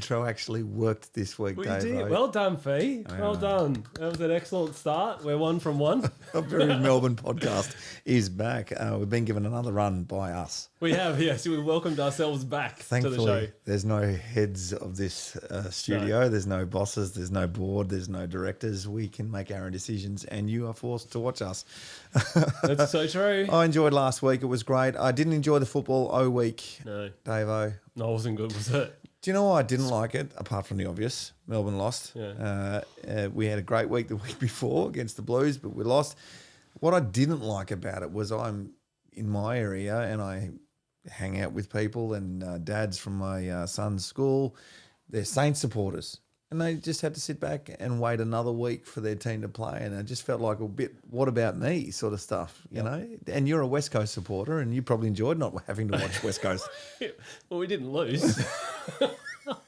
intro actually worked this week, We Dave. did. Well done, Fee. Well done. That was an excellent start. We're 1 from 1. A very Melbourne podcast is back. We've been given another run by us. We have, yes. We welcomed ourselves back Thankfully, to the show. there's no heads of this studio. No. There's no bosses. There's no board. There's no directors. We can make our own decisions, and you are forced to watch us. That's so true. I enjoyed last week. It was great. I didn't enjoy the football week. No. Dave-O. No, it wasn't good, was it? Do you know why I didn't like it, apart from the obvious? Melbourne lost. Yeah. We had a great week the week before against the Blues, but we lost. What I didn't like about it was I'm in my area and I hang out with people and dads from my son's school. They're Saints supporters. And they just had to sit back and wait another week for their team to play. And I just felt like a bit, what about me sort of stuff, you know? And you're a West Coast supporter and you probably enjoyed not having to watch West Coast. Well, we didn't lose.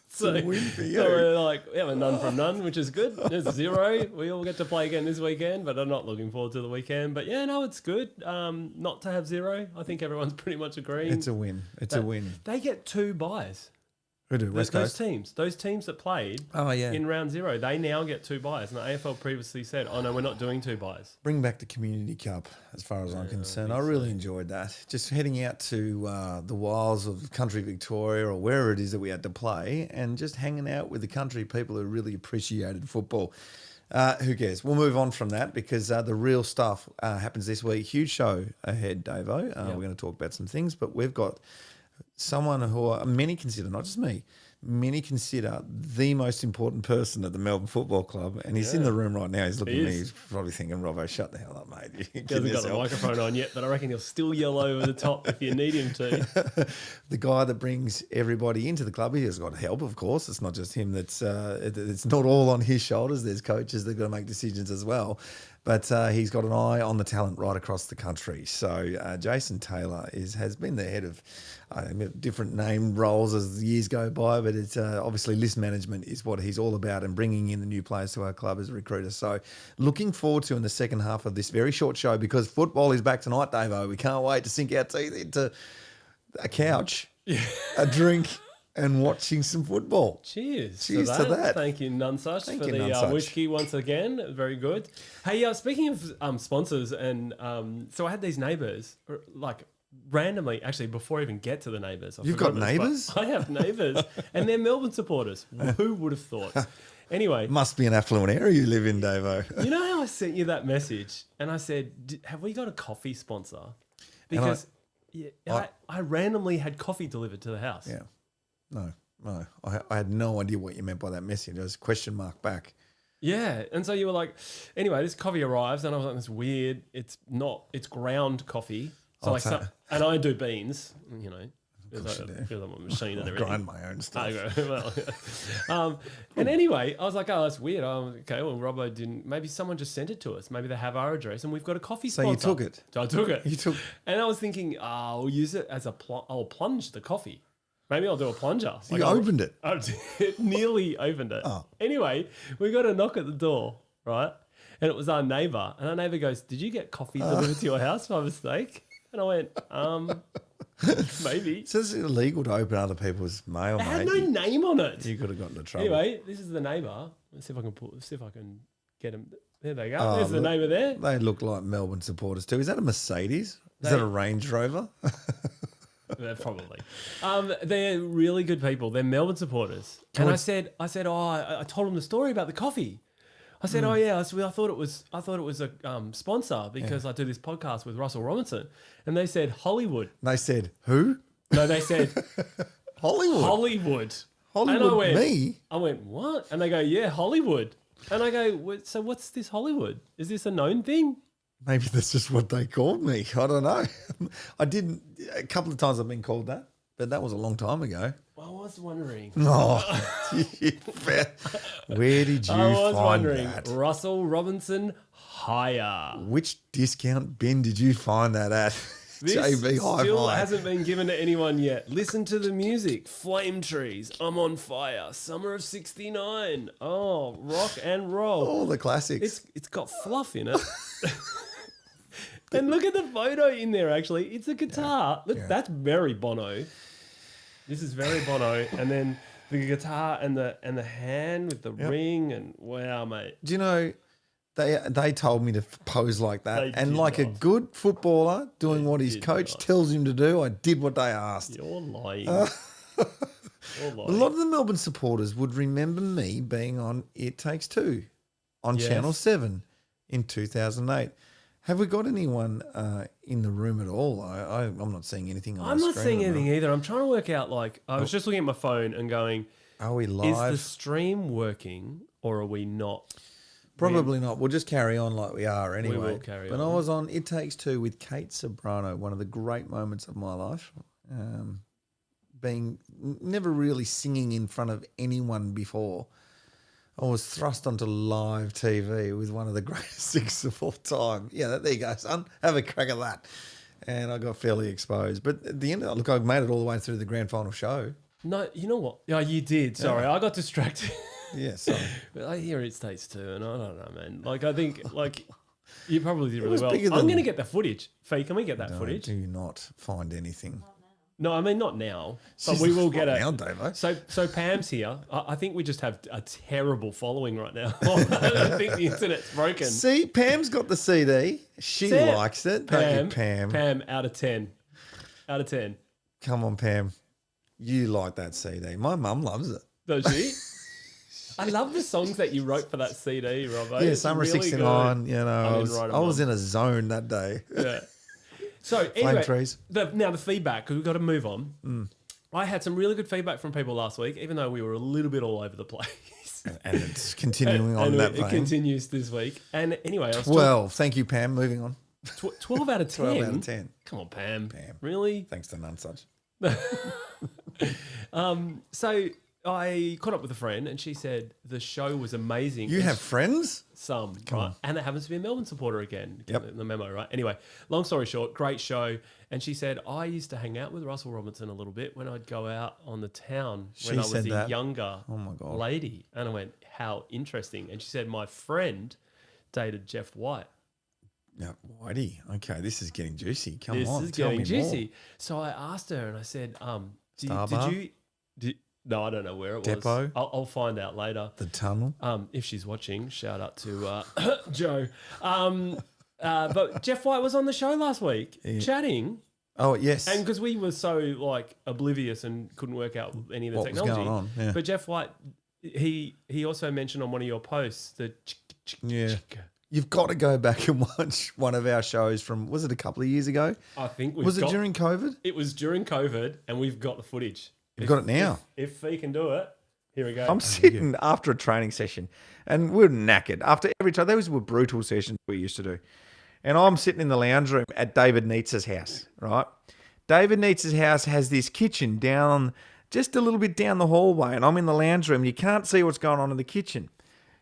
So a win for you. So we're like, we have a none from none, which is good. There's 0. We all get to play again this weekend, but I'm not looking forward to the weekend. But yeah, no, it's good not to have 0. I think everyone's pretty much agreeing. It's a win. It's a win. They get 2 buys. Who do? West Coast? Those teams that played in round 0, they now get 2 buys. And the AFL previously said, oh no, we're not doing 2 buys. Bring back the Community Cup as far as I'm concerned. I really enjoyed that. Just heading out to the wilds of country Victoria or wherever it is that we had to play and just hanging out with the country people who really appreciated football. Who cares? We'll move on from that because the real stuff happens this week. Huge show ahead, Davo. We're going to talk about some things, but we've got someone who many consider, not just me, many consider the most important person at the Melbourne Football Club. And he's in the room right now. He's looking at me. He's probably thinking, Robbo, shut the hell up, mate. He hasn't got the microphone on yet, but I reckon he'll still yell over the top if you need him to. The guy that brings everybody into the club, he has got help, of course. It's not just him. It's not all on his shoulders. There's coaches that got to make decisions as well. But he's got an eye on the talent right across the country. So Jason Taylor has been the head of different name roles as the years go by, but it's obviously list management is what he's all about and bringing in the new players to our club as a recruiter. So looking forward to in the second half of this very short show because football is back tonight, Davo. We can't wait to sink our teeth into a couch, a drink, and watching some football. Cheers to that. Thank you, Nunsuch, for the whiskey once again. Very good. Hey, speaking of sponsors, and so I had these neighbours, like randomly, actually, before I even get to the neighbours. You've got neighbours? I have neighbours, and they're Melbourne supporters. Who would have thought? Anyway. Must be an affluent area you live in, Davo. You know how I sent you that message? And I said, have we got a coffee sponsor? Because I randomly had coffee delivered to the house. Yeah. No. I had no idea what you meant by that message. It was question mark back. Yeah. And so you were like, anyway, this coffee arrives and I was like, that's weird. It's ground coffee. So and I do beans, you know. There's a machine and everything. Grind my own stuff. And anyway, I was like, oh, that's weird. Okay, well, Robbo didn't. Maybe someone just sent it to us. Maybe they have our address and we've got a coffee sponsor. So you took it? So I took it. You took. And I was thinking, I'll use it as I'll plunge the coffee. Maybe I'll do a plunger. So you opened it? I nearly opened it. Oh. Anyway, we got a knock at the door, right? And it was our neighbour. And our neighbour goes, did you get coffee delivered to your house by mistake? And I went, maybe. So it's illegal to open other people's mail, mate. It had no name on it. You could have gotten into trouble. Anyway, this is the neighbour. Let's see if I can get him. There they go. There's the neighbour there. They look like Melbourne supporters too. Is that a Mercedes? Is that a Range Rover? Probably. They're really good people. They're Melbourne supporters. And I said, I told them the story about the coffee. I said, oh yeah, I thought it was a sponsor because I do this podcast with Russell Robertson, and they said Hollywood. They said who? No, they said Hollywood. Hollywood. And I went what? And they go, yeah, Hollywood. And I go, so what's this Hollywood? Is this a known thing? Maybe that's just what they called me. I don't know. A couple of times I've been called that, but that was a long time ago. I was wondering. Oh, where did you find that? Russell Robinson hire. Which discount bin did you find that at? This JB still hasn't been given to anyone yet. Listen to the music. Flame Trees, I'm on Fire, Summer of 69. Oh, rock and roll. All the classics. It's got fluff in it. And look at the photo in there, actually. It's a guitar. Look, that's very Bono. This is very Bono. And then The guitar and the hand with the ring and wow, mate. Do you know, they told me to pose like that. They And did like a not. good footballer doing what his did coach not. tells him to do, I did what they asked. You're lying. You're A lying. lot of the Melbourne supporters would remember me being on It Takes Two on Yes. Channel 7 in 2008. Have we got anyone in the room at all? I'm not seeing anything on I'm the not screen seeing at the anything moment. either. I'm trying to work out, like, I was just looking at my phone and going, Are we is live? the stream working or are we not? Probably not. We'll just carry on like we are anyway. will carry But on. I was on It Takes Two with Kate Sobrano, one of the great moments of my life. Being never really singing in front of anyone before. I was thrust onto live TV with one of the greatest singers of all time. Yeah, there you go, son. Have a crack at that. And I got fairly exposed. But at the end, look, I made it all the way through the grand final show. No, you know what? Yeah, you did. Sorry, I got distracted. Yeah, sorry. But I hear It Takes Two, and I don't know, man. Like, I think, like, you probably did really was well. bigger I'm than- going to get the footage. Fee, can we get that No, footage? do not find anything. No, I mean, not now, but we will get it. Now, Davo. So Pam's here. I think we just have a terrible following right now. I think the internet's broken. See, Pam's got the CD. She Sam- likes it. Don't you, Pam? Pam, out of 10. Out of 10. Come on, Pam. You like that CD. My mum loves it. Does she? I love the songs that you wrote for that CD, Robbo. Yeah, It's Summer really 69. good. You know, I didn't was, write 'em I was down. in a zone that day. Yeah. So Flame anyway, trees. now the feedback, because we've got to move on. I had some really good feedback from people last week, even though we were a little bit all over the place. And it's continuing on And that it vein. continues this week. And anyway, I was 12. Thank you, Pam. Moving on. 12 out of 10. 12 out of 10. Come on, Pam. Pam. Really? Thanks to none such. So I caught up with a friend and she said the show was amazing. You And have friends? some, right? And it happens to be a Melbourne supporter again. Yep. The memo, right? Anyway, long story short, great show. And she said, I used to hang out with Russell Robertson a little bit when I'd go out on the town when I was said a that? younger Oh my God. lady. And I went, how interesting. And she said, my friend dated Jeff White. Yeah, Whitey. Okay, this is getting juicy. Come This on, is tell getting me juicy. more. So I asked her and I said, did Starbar? you... No, I don't know where it Depot? was. I'll find out later. The tunnel. If she's watching, shout out to Joe. But Jeff White was on the show last week chatting. Oh, yes. And because we were so like oblivious and couldn't work out any of the What was technology. going on, yeah. But Jeff White, he also mentioned on one of your posts the Yeah. You've got to go back and watch one of our shows from, was it a couple of years ago? I think Was it during COVID? It was during COVID, and we've got the footage. We've got it now. If he can do it, here we go. I'm sitting after a training session and we're knackered. After every time, those were brutal sessions we used to do. And I'm sitting in the lounge room at David Neatz's house, right? David Neatz's house has this kitchen down, just a little bit down the hallway, and I'm in the lounge room. You can't see what's going on in the kitchen.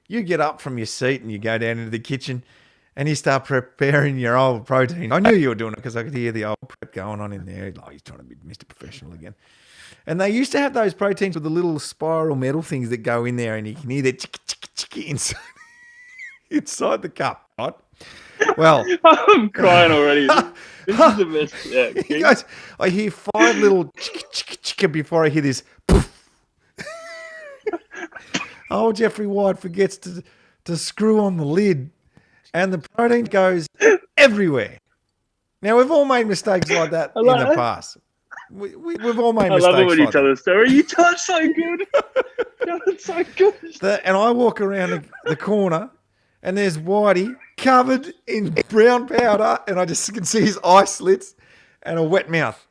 You get up from your seat and you go down into the kitchen and you start preparing your old protein. I knew you were doing it because I could hear the old prep going on in there. Like, he's trying to be Mr. Professional again. And they used to have those proteins with the little spiral metal things that go in there, and you can hear the chick chick chick inside the cup, right? Well, I'm crying already. This is the best. Yeah, he keep- goes, I hear 5 little chick chick chick before I hear this poof. Oh, Jeffrey White forgets to screw on the lid, and the protein goes everywhere. Now, we've all made mistakes like that in love the it. past. We've all made I mistakes love it when you like tell that. the story. You tell it so good. Tell it so good. And I walk around the corner, and there's Whitey covered in brown powder, and I just can see his eye slits and a wet mouth.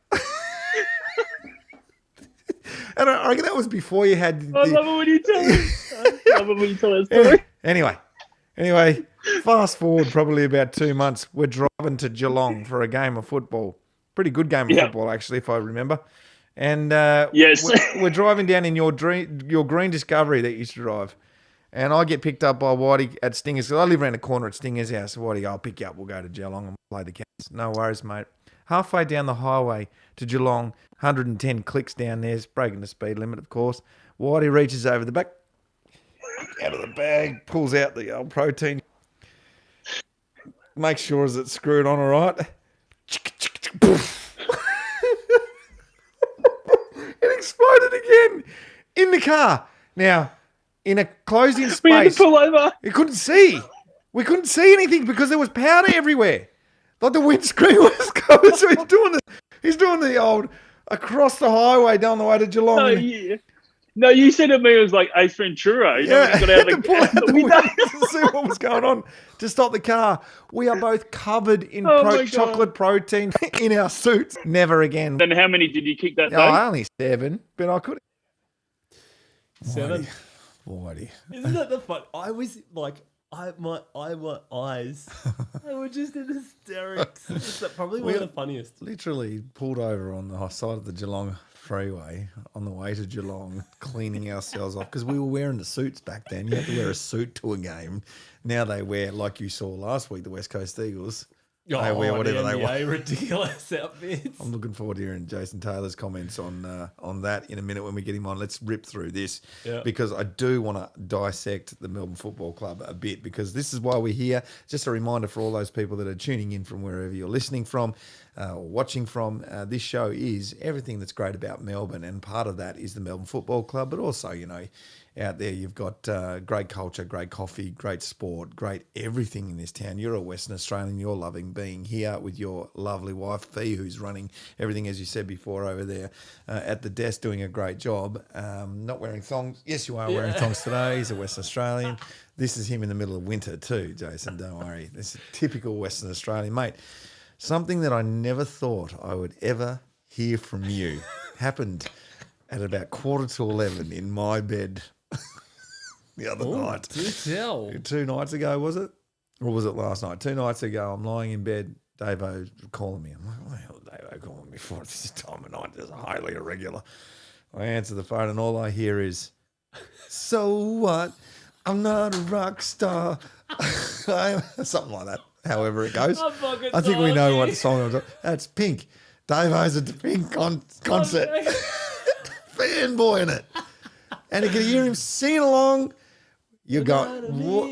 And I reckon that was before you had I love it when you tell it. I love it when you tell that story. Anyway, fast forward probably about 2 months. We're driving to Geelong for a game of football. Pretty good game of Yeah. football, actually, if I remember. And Yes. we're driving down in your green Discovery that you used to drive. And I get picked up by Whitey at Stinger's. I live around the corner at Stinger's house. So Whitey, I'll pick you up. We'll go to Geelong and play the Cats. No worries, mate. Halfway down the highway to Geelong, 110 clicks down there. It's breaking the speed limit, of course. Whitey reaches over the back, out of the bag, pulls out the old protein. Make sure it's screwed on all right. It exploded again. in the car. Now, in a closing We had to space, pull over. we couldn't see. We couldn't see anything because there was powder everywhere. Like the windscreen was covered. So he's doing the old across the highway down the way to Geelong. No, no, you said to me it was like Ace Ventura. You know, when he got out to of pull out the the window. window to see what was going on to stop the car. We are both covered in Oh my God. chocolate protein in our suits. Never again. Then how many did you kick that No, day? only 7, but I could. 7. Whitey. Isn't that the fun? I was like, my eyes, they were just in hysterics. It's probably one of the funniest. Literally pulled over on the side of the Geelong freeway on the way to Geelong, cleaning ourselves off because we were wearing the suits back then. You had to wear a suit to a game. Now they wear, like you saw last week, the West Coast Eagles. They wear whatever they want. Ridiculous outfits. I'm looking forward to hearing Jason Taylor's comments on that in a minute when we get him on. Let's rip through this because I do want to dissect the Melbourne Football Club a bit because this is why we're here. Just a reminder for all those people that are tuning in from wherever you're listening from or watching from. This show is everything that's great about Melbourne, and part of that is the Melbourne Football Club, but also, you know, out there you've got great culture, great coffee, great sport, great everything in this town. You're a Western Australian. You're loving being here with your lovely wife, Fee, who's running everything, as you said before, over there at the desk, doing a great job. Not wearing thongs. Yes, you are wearing thongs today. He's a Western Australian. This is him in the middle of winter too, Jason. Don't worry. This is typical Western Australian. Mate, something that I never thought I would ever hear from you happened at about 11:15 in my bed the other night. Do tell. 2 nights ago, was it? Or was it last night? 2 nights ago, I'm lying in bed. Davo calling me. I'm like, what the hell is Davo calling me for at this time of night? It's highly irregular. I answer the phone and all I hear is, so what? I'm not a rock star. Something like that, however it goes. I think we know what song I'm talking. That's Pink. Davo's at the Pink concert. Fanboy in it. And you can hear him singing along. You're going, what?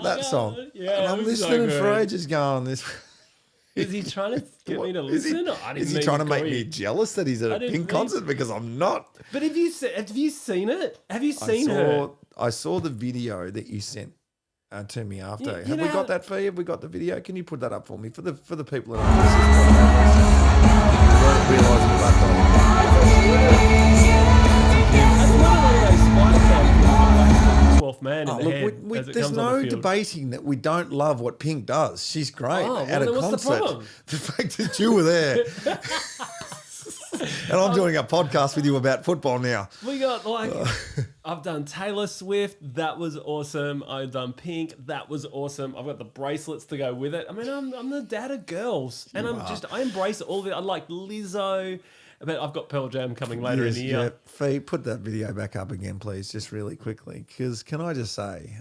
That song. Yeah, and I'm listening for ages going, this. Is he trying to get me to listen? Is he trying to make me jealous that he's at a Pink concert? Because I'm not. But have you seen it? Have you seen her? I saw the video that you sent to me after. You Have know we how- got that for you? Have we got the video? Can you put that up for me for the people that don't realise That's another one of those Spider Cam 12th man in the look, head as it there's comes on no the field. debating that we don't love what Pink does. She's great Oh, at well, a then what's the concert. problem? The fact that you were there. And I'm doing a podcast with you about football now. We got I've done Taylor Swift. That was awesome. I've done Pink. That was awesome. I've got the bracelets to go with it. I mean, I'm the dad of girls, and I embrace all of it. I like Lizzo, but I've got Pearl Jam coming later in the year. Yeah. Fee, put that video back up again, please, just really quickly. Because can I just say,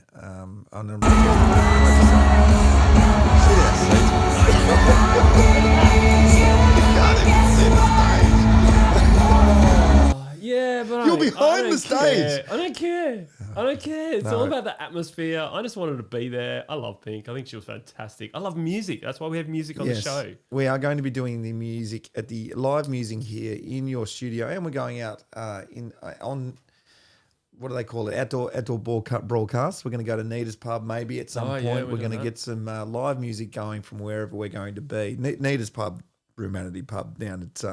Yeah, but You're I behind don't the stage. care. I don't care. It's all about the atmosphere. I just wanted to be there. I love Pink. I think she was fantastic. I love music. That's why we have music on the show. We are going to be doing the music at the live music here in your studio, and we're going out on what do they call it? Outdoor broadcasts. We're going to go to Nita's Pub maybe at some point. We're going to get some live music going from wherever we're going to be. Nita's Pub, Humanity Pub down at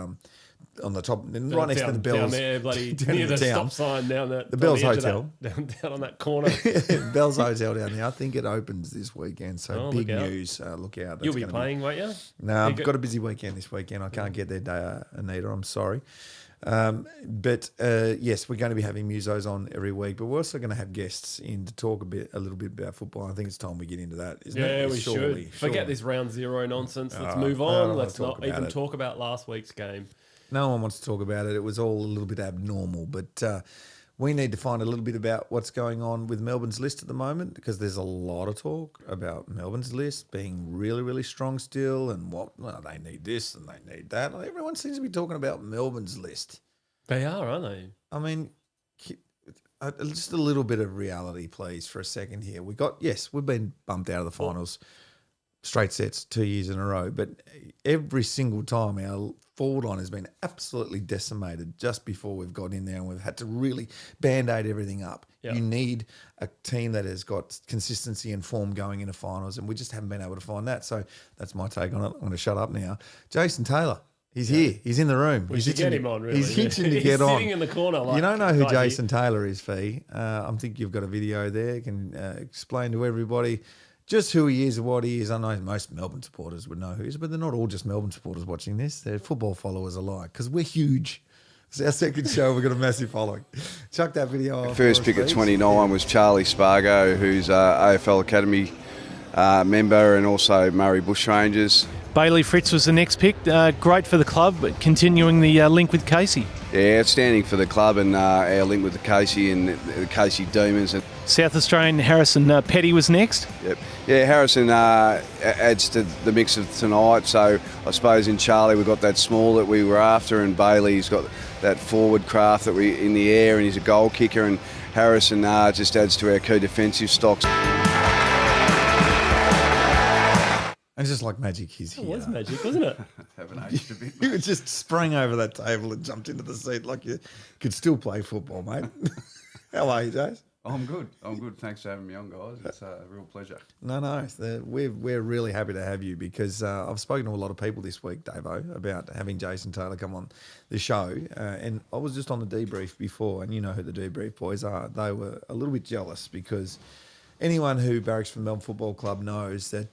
on the top, right next to the Bells. Down there, bloody down near in the town. stop sign down there. The Bells Hotel. Down on that corner. Bell's Hotel down there. I think it opens this weekend, so big look out. news. Look out. That's You'll be gonna playing, won't you? No, I've got a busy weekend this weekend. I can't get there, Anita. I'm sorry. But yes, we're going to be having musos on every week, but we're also going to have guests in to talk a little bit about football. I think it's time we get into that, isn't it? Yeah, we should. Forget this round zero nonsense. Let's move I don't on. wanna Let's talk not about even it. talk about last week's game. No one wants to talk about it. It was all a little bit abnormal, but we need to find a little bit about what's going on with Melbourne's list at the moment, because there's a lot of talk about Melbourne's list being really, really strong still, and they need this and they need that. Everyone seems to be talking about Melbourne's list. They are, aren't they? I mean, just a little bit of reality, please, for a second here. We've been bumped out of the finals straight sets 2 years in a row. But every single time our forward line has been absolutely decimated just before we've got in there, and we've had to really band-aid everything up. Yeah. You need a team that has got consistency and form going into finals, and we just haven't been able to find that. So that's my take on it. I'm going to shut up now. Jason Taylor. He's here. He's in the room. We should get him on, really. He's itching to He's get on. sitting in the corner. Like, You don't know who right Jason Taylor is, Fee. I think you've got a video there. Can explain to everybody just who he is and what he is. I know most Melbourne supporters would know who he is, but they're not all just Melbourne supporters watching this. They're football followers alike because we're huge. It's our second show. We've got a massive following. Chuck that video off. First pick at 29 was Charlie Spargo, who's AFL Academy member, and also Murray Bushrangers. Bailey Fritz was the next pick. Great for the club, but continuing the link with Casey. Yeah, outstanding for the club and our link with the Casey and the Casey Demons. And South Australian Harrison Petty was next. yep. Yeah, Harrison adds to the mix of tonight. So I suppose in Charlie we've got that small that we were after, and Bailey's got that forward craft that we in the air, and he's a goal kicker. And Harrison just adds to our key defensive stocks. And just like magic, he's here. It was magic, wasn't it? Haven't aged a bit. You just sprang over that table and jumped into the seat like you could still play football, mate. How are you, Jace? I'm good. Thanks for having me on, guys. It's a real pleasure. No. We're really happy to have you because I've spoken to a lot of people this week, Davo, about having Jason Taylor come on the show. And I was just on the debrief before, and you know who the debrief boys are. They were a little bit jealous because anyone who barracks for the Melbourne Football Club knows that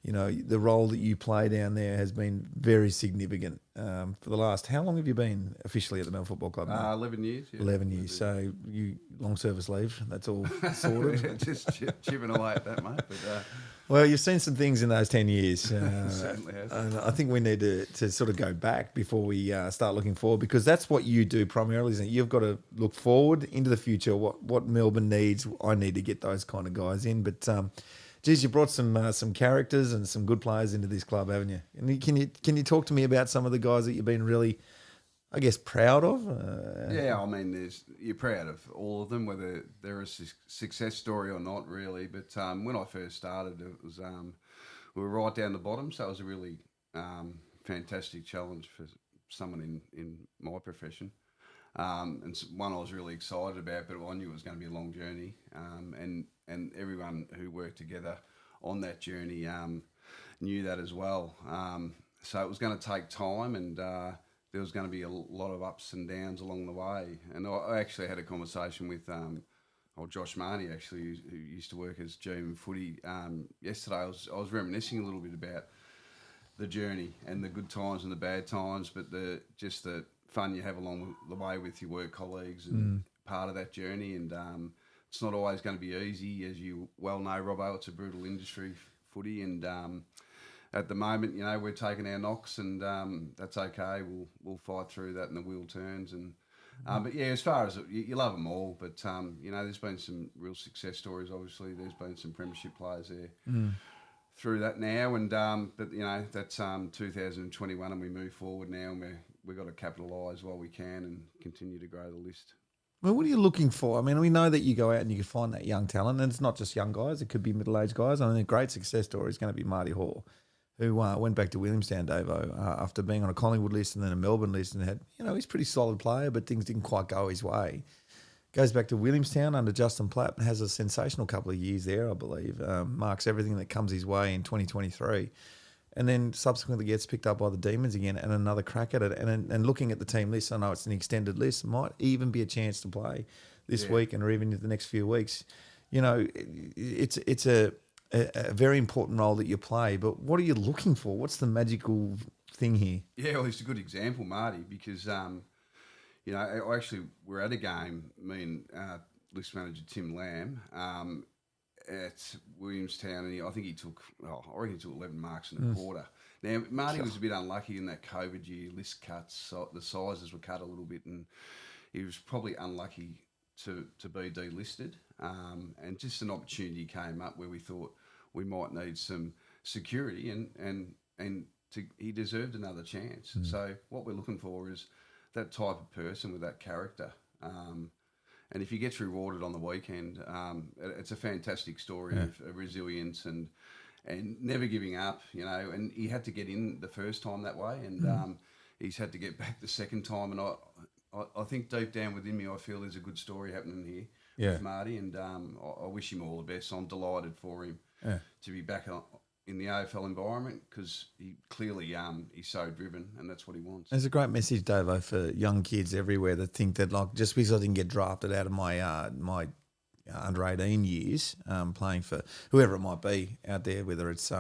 the role that you play down there has been very significant for the last. How long have you been officially at the Melbourne Football Club? 11 years. Yeah. 11 years. So you long service leave. That's all sorted. Just chipping away at that, mate. But, Well, you've seen some things in those 10 years. certainly has. And I think we need to sort of go back before we start looking forward, because that's what you do primarily, isn't it? You've got to look forward into the future, what Melbourne needs. I need to get those kind of guys in. But, geez, you brought some characters and some good players into this club, haven't you? And can you talk to me about some of the guys that you've been really, I guess, proud of? Yeah, I mean, you're proud of all of them, whether they're a success story or not, really. But when I first started, it was we were right down the bottom, so it was a really fantastic challenge for someone in my profession, and one I was really excited about. But I knew it was going to be a long journey, and everyone who worked together on that journey knew that as well. So it was going to take time, and there was going to be a lot of ups and downs along the way. And I actually had a conversation with Josh Marnie, actually, who used to work as GM Footy yesterday. I was reminiscing a little bit about the journey and the good times and the bad times, but the fun you have along the way with your work colleagues and part of that journey. And it's not always going to be easy, as you well know, Robbo. It's a brutal industry, footy, and at the moment, we're taking our knocks, and that's okay. We'll fight through that, and the wheel turns. And but yeah, as far as you love them all, but there's been some real success stories. Obviously, there's been some premiership players there through that now, and but that's 2021, and we move forward now, and we've got to capitalise while we can and continue to grow the list. Well, what are you looking for? I mean, we know that you go out and you can find that young talent, and it's not just young guys. It could be middle-aged guys. I mean, a great success story is going to be Marty Hall, who went back to Williamstown, Davo, after being on a Collingwood list and then a Melbourne list, and had, he's a pretty solid player, but things didn't quite go his way. Goes back to Williamstown under Justin Platt and has a sensational couple of years there, I believe. Marks everything that comes his way in 2023. And then subsequently gets picked up by the Demons again and another crack at it. And looking at the team list, I know it's an extended list, might even be a chance to play this week and or even in the next few weeks. It's a very important role that you play, but what are you looking for? What's the magical thing here? Yeah, well, he's a good example, Marty, because, I actually we're at a game, me and list manager Tim Lamb, at Williamstown, and I reckon he took 11 marks in a quarter. Now, Marty was a bit unlucky in that COVID year, list cuts, so the sizes were cut a little bit, and he was probably unlucky to be delisted, and just an opportunity came up where we thought we might need some security, and he deserved another chance. So what we're looking for is that type of person with that character. And if he gets rewarded on the weekend, it's a fantastic story of resilience and and never giving up, and he had to get in the first time that way, and he's had to get back the second time, and I think deep down within me, I feel there's a good story happening here with Marty, and I wish him all the best. I'm delighted for him to be back in the AFL environment, because he clearly he's so driven, and that's what he wants. There's a great message, Davo, for young kids everywhere that think that, like, just because I didn't get drafted out of my under 18 years, playing for whoever it might be out there, whether it's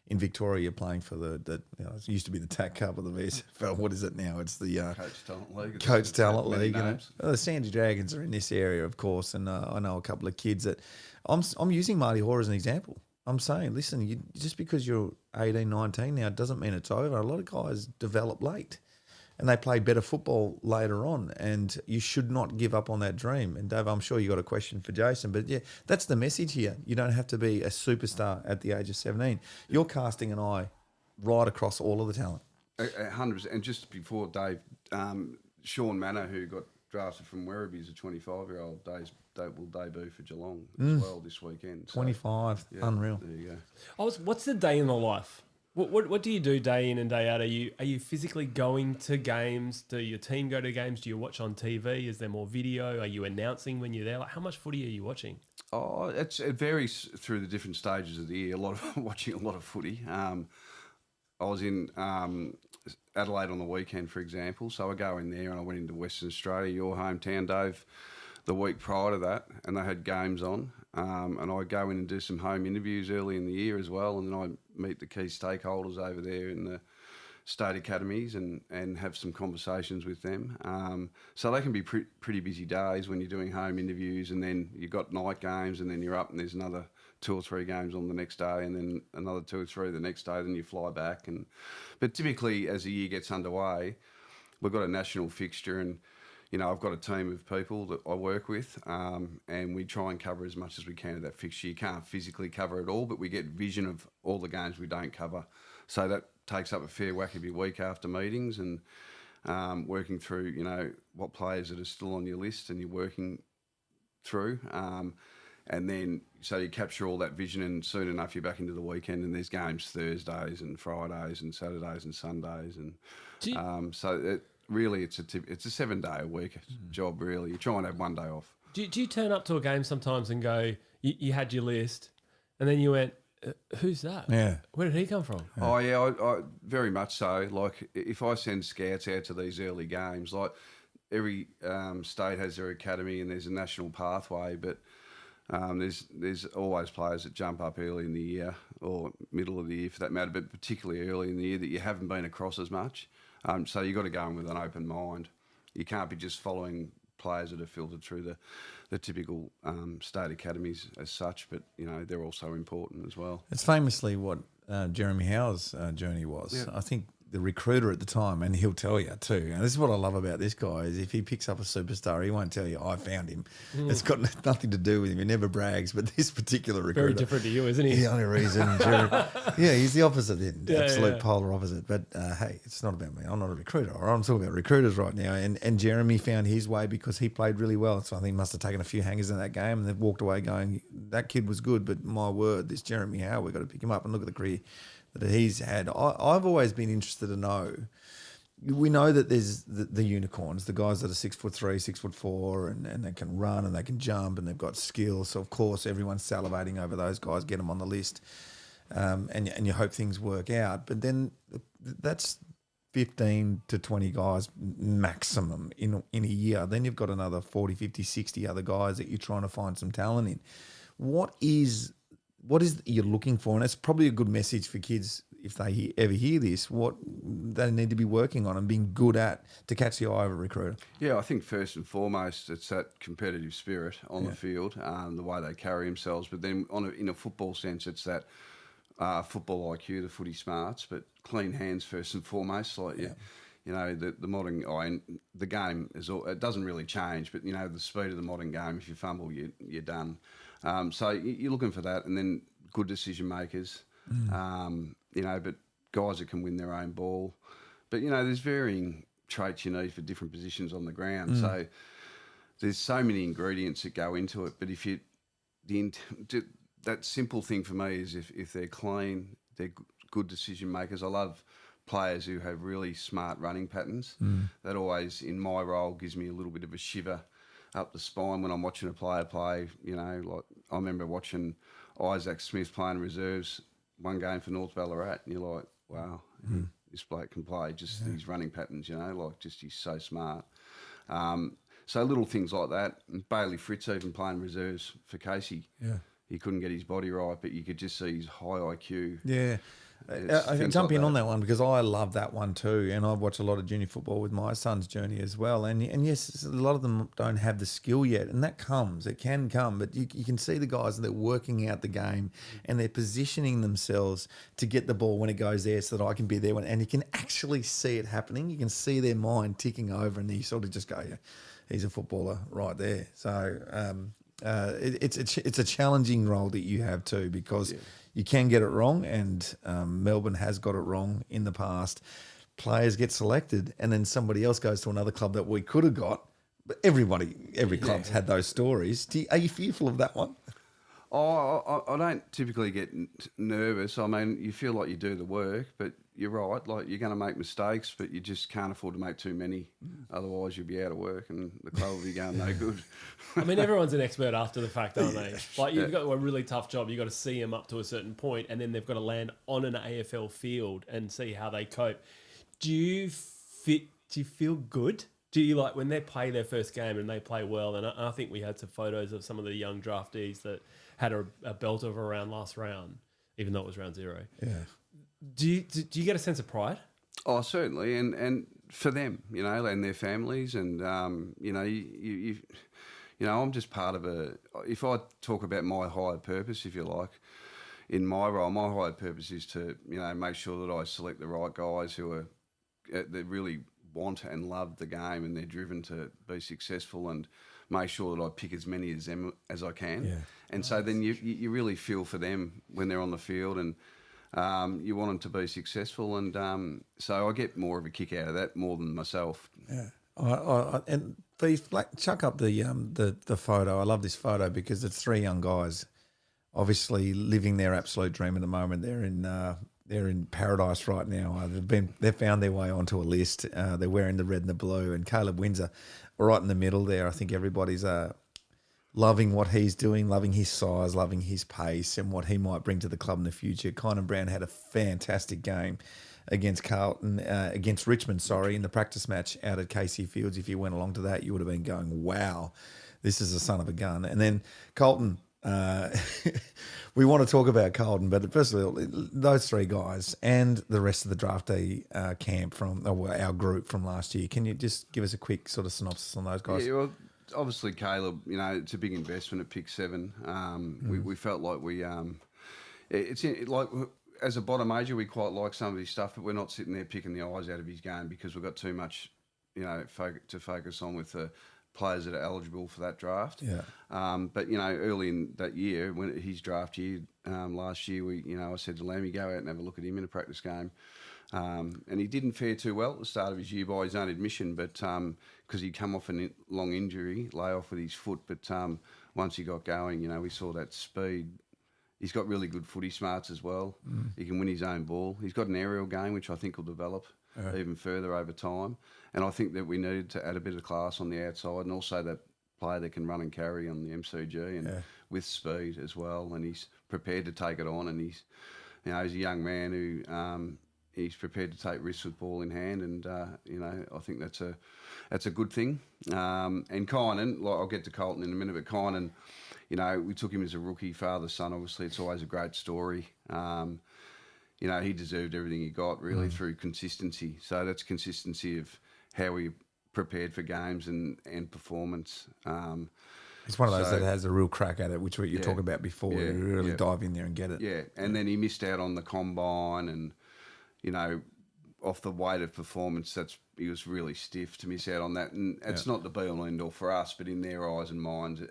in Victoria playing for it used to be the TAC Cup or the VSFL. What is it now? It's the Coach Talent League. Coach Talent League. The Sandy Dragons are in this area, of course, and I know a couple of kids that I'm using Marty Hoare as an example. I'm saying, listen, just because you're 18, 19 now doesn't mean it's over. A lot of guys develop late and they play better football later on, and you should not give up on that dream. And Dave, I'm sure you got a question for Jason, but yeah, that's the message here. You don't have to be a superstar at the age of 17. You're casting an eye right across all of the talent. 100%. And just before Dave, Sean Manor, who got drafted from Werribee as a 25-year-old, will debut for Geelong as well this weekend. 25, unreal. There you go. What's the day in the life? What do you do day in and day out? Are you physically going to games? Do your team go to games? Do you watch on TV? Is there more video? Are you announcing when you're there? Like, how much footy are you watching? Oh, it varies through the different stages of the year. Watching a lot of footy. I was in Adelaide on the weekend, for example. So I go in there and I went into Western Australia, your hometown, Dave, the week prior to that, and they had games on. And I go in and do some home interviews early in the year as well, and then I meet the key stakeholders over there in the state academies and have some conversations with them. So they can be pretty busy days when you're doing home interviews, and then you've got night games, and then you're up and there's another 2 or 3 games on the next day, and then another 2 or 3 the next day, then you fly back. But typically as the year gets underway, we've got a national fixture, and I've got a team of people that I work with, and we try and cover as much as we can of that fixture. You can't physically cover it all, but we get vision of all the games we don't cover. So that takes up a fair whack of your week after meetings, and working through, what players that are still on your list and you're working through. And then, so you capture all that vision, and soon enough you're back into the weekend, and there's games Thursdays and Fridays and Saturdays and Sundays. And really, it's a 7-day-a-week job, really. You try and have one day off. Do you turn up to a game sometimes and go, you had your list, and then you went, who's that? Yeah. Where did he come from? Oh, yeah, I very much so. Like, if I send scouts out to these early games, like, every state has their academy and there's a national pathway, but there's always players that jump up early in the year, or middle of the year for that matter, but particularly early in the year that you haven't been across as much. So you've got to go in with an open mind. You can't be just following players that are filtered through the typical state academies as such, but they're also important as well. It's famously what Jeremy Howe's journey was. Yeah. I think the recruiter at the time, and he'll tell you too, and this is what I love about this guy, is if he picks up a superstar, he won't tell you, I found him. It's got nothing to do with him. He never brags, but this particular recruiter... Very different to you, isn't he? The only reason... he's the opposite end, absolute polar opposite. But hey, it's not about me. I'm not a recruiter. I'm talking about recruiters right now. And Jeremy found his way because he played really well. So I think he must have taken a few hangers in that game, and they've walked away going, that kid was good, but my word, this Jeremy Howe, we've got to pick him up and look at the career that he's had. I've always been interested to know. We know that there's the unicorns, the guys that are 6'3", 6'4", and they can run and they can jump and they've got skills. So of course everyone's salivating over those guys, get them on the list, and you hope things work out. But then that's 15 to 20 guys maximum in a year. Then you've got another 40, 50, 60 other guys that you're trying to find some talent in. What is you're looking for? And it's probably a good message for kids if they ever hear this, what they need to be working on and being good at to catch the eye of a recruiter. Yeah, I think first and foremost, it's that competitive spirit on the field, the way they carry themselves. But then in a football sense, it's that football IQ, the footy smarts, but clean hands first and foremost. Like, the modern the game it doesn't really change, but the speed of the modern game, if you fumble, you're done. So you're looking for that, and then good decision makers, but guys that can win their own ball. But there's varying traits you need for different positions on the ground. So there's so many ingredients that go into it. But if the that simple thing for me is if they're clean, they're good decision makers. I love players who have really smart running patterns. That always, in my role, gives me a little bit of a shiver up the spine when I'm watching a player play. Like I remember watching Isaac Smith playing reserves one game for North Ballarat, and you're like, wow, this bloke can play. Just these running patterns, he's so smart. So little things like that. And Bailey Fritz even playing reserves for Casey. Yeah. He couldn't get his body right, but you could just see his high IQ. Yeah. I can jump in on that one because I love that one too, and I've watched a lot of junior football with my son's journey as well. And yes, a lot of them don't have the skill yet, and that comes. It can come, but you can see the guys that are working out the game and they're positioning themselves to get the ball when it goes there, so that I can be there and you can actually see it happening. You can see their mind ticking over, and you sort of just go, yeah, he's a footballer right there. So it's a challenging role that you have too, because you can get it wrong, and Melbourne has got it wrong in the past. Players get selected, and then somebody else goes to another club that we could have got. But every club's had those stories. Are you fearful of that one? Oh, I don't typically get nervous. I mean, you feel like you do the work, but you're right. Like, you're going to make mistakes, but you just can't afford to make too many. Otherwise, you'll be out of work and the club will be going no good. I mean, everyone's an expert after the fact, aren't they? Like, you've got a really tough job. You've got to see them up to a certain point, and then they've got to land on an AFL field and see how they cope. Do you feel good? Do you, like, when they play their first game and they play well? And I think we had some photos of some of the young draftees that had a belter of around last round, even though it was round 0. Yeah. Do you get a sense of pride? Oh, certainly, and for them, and their families, and I'm just part of if I talk about my higher purpose, if you like, in my role, my higher purpose is to make sure that I select the right guys who are that really want and love the game, and they're driven to be successful, and make sure that I pick as many as them as I can. Yeah. And so then you really feel for them when they're on the field, and you want them to be successful, and so I get more of a kick out of that more than myself. Yeah. And please, chuck up the photo. I love this photo because it's 3 young guys, obviously living their absolute dream at the moment. They're in paradise right now. They've found their way onto a list. They're wearing the red and the blue, and Caleb Windsor right in the middle there. I think everybody's loving what he's doing, loving his size, loving his pace, and what he might bring to the club in the future. Kynan Brown had a fantastic game against Richmond, in the practice match out at Casey Fields. If you went along to that, you would have been going, wow, this is a son of a gun. And then Colton, we want to talk about Colton, but first of all, those 3 guys and the rest of the draftee camp from our group from last year. Can you just give us a quick sort of synopsis on those guys? Yeah, well, obviously Caleb, it's a big investment at pick 7. We felt like like as a bottom major, we quite like some of his stuff, but we're not sitting there picking the eyes out of his game because we've got too much, to focus on with the players that are eligible for that draft. Yeah. But early in that year, when his draft year last year, I said to Lammy, go out and have a look at him in a practice game. And he didn't fare too well at the start of his year by his own admission, but because he'd come off a long injury, lay off with his foot. But once he got going, we saw that speed. He's got really good footy smarts as well. He can win his own ball. He's got an aerial game, which I think will develop even further over time. And I think that we needed to add a bit of class on the outside, and also that player that can run and carry on the MCG and with speed as well. And he's prepared to take it on, and he's a young man who he's prepared to take risks with ball in hand, and I think that's a good thing. And Kynan, I'll get to Colton in a minute, but Kynan, we took him as a rookie, father, son. Obviously, it's always a great story. He deserved everything he got really through consistency. So that's consistency of how we prepared for games and performance. It's one of those that has a real crack at it, which what you talked about before. You really dive in there and get it. Yeah, and then he missed out on the combine, and off the weight of performance, he was really stiff to miss out on that. And it's not the be-all and end-all for us, but in their eyes and minds,